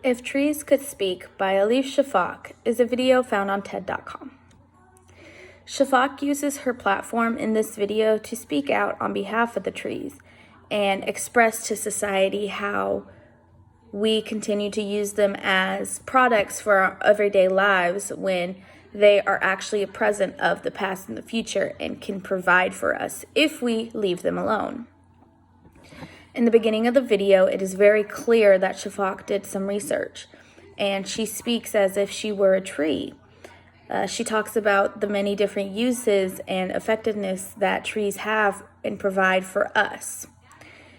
If Trees Could Speak by Elif Shafak is a video found on TED.com. Shafak uses her platform in this video to speak out on behalf of the trees and express to society how we continue to use them as products for our everyday lives when they are actually a present of the past and the future and can provide for us if we leave them alone. In the beginning of the video, it is very clear that Shafak did some research, and she speaks as if she were a tree. She talks about the many different uses and effectiveness that trees have and provide for us.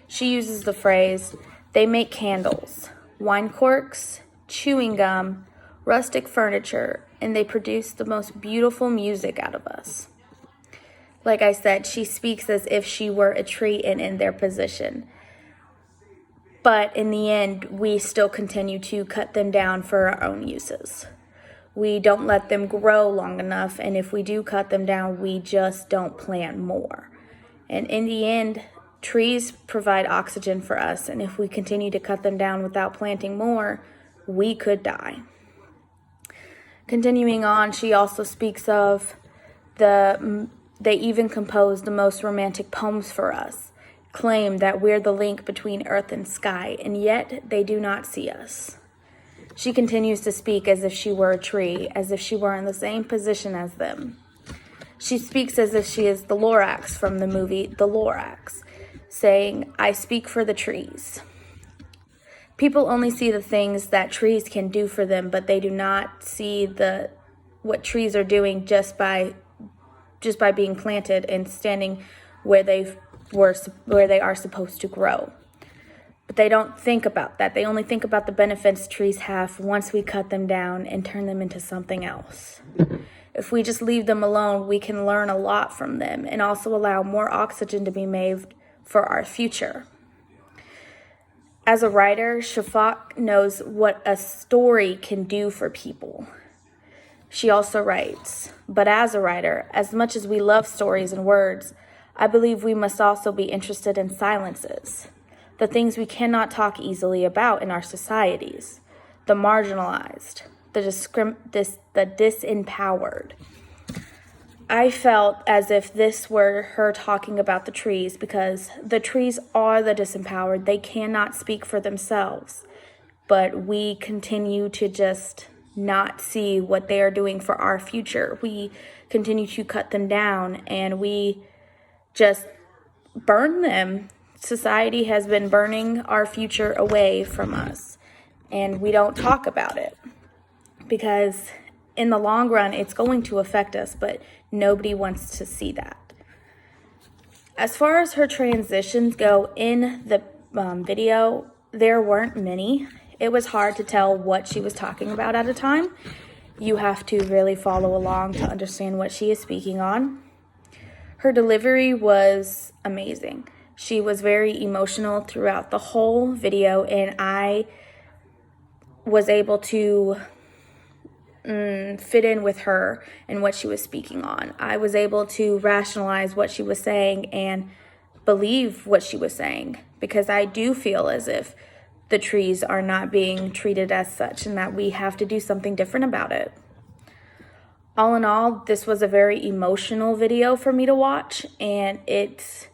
She uses the phrase, they make candles, wine corks, chewing gum, rustic furniture, and they produce the most beautiful music out of us. Like I said, she speaks as if she were a tree and in their position. But in the end, we still continue to cut them down for our own uses. We don't let them grow long enough, and if we do cut them down, we just don't plant more. And in the end, trees provide oxygen for us, and if we continue to cut them down without planting more, we could die. Continuing on, she also speaks of they even compose the most romantic poems for us, claim that we're the link between earth and sky, and yet they do not see us. She continues to speak as if she were a tree, as if she were in the same position as them. She speaks as if she is the Lorax from the movie The Lorax, saying, I speak for the trees. People only see the things that trees can do for them, but they do not see what trees are doing just by being planted and standing where they are supposed to grow. But they don't think about that. They only think about the benefits trees have once we cut them down and turn them into something else. If we just leave them alone, we can learn a lot from them and also allow more oxygen to be made for our future. As a writer, Shafak knows what a story can do for people. She also writes, but as a writer, as much as we love stories and words, I believe we must also be interested in silences, the things we cannot talk easily about in our societies, the marginalized, the disempowered. I felt as if this were her talking about the trees because the trees are the disempowered. They cannot speak for themselves, but we continue to just not see what they are doing for our future. We continue to cut them down and we just burn them. Society has been burning our future away from us, and we don't talk about it because in the long run, it's going to affect us, but nobody wants to see that. As far as her transitions go in the video, there weren't many. It was hard to tell what she was talking about at a time. You have to really follow along to understand what she is speaking on. Her delivery was amazing. She was very emotional throughout the whole video, and I was able to fit in with her and what she was speaking on. I was able to rationalize what she was saying and believe what she was saying because I do feel as if the trees are not being treated as such and that we have to do something different about it. All in all, this was a very emotional video for me to watch, and it's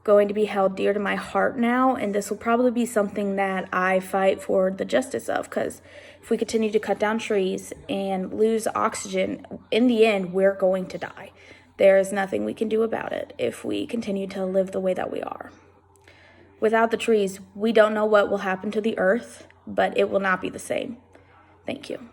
going to be held dear to my heart now, and this will probably be something that I fight for the justice of, because if we continue to cut down trees and lose oxygen, in the end, we're going to die. There is nothing we can do about it if we continue to live the way that we are. Without the trees, we don't know what will happen to the earth, but it will not be the same. Thank you.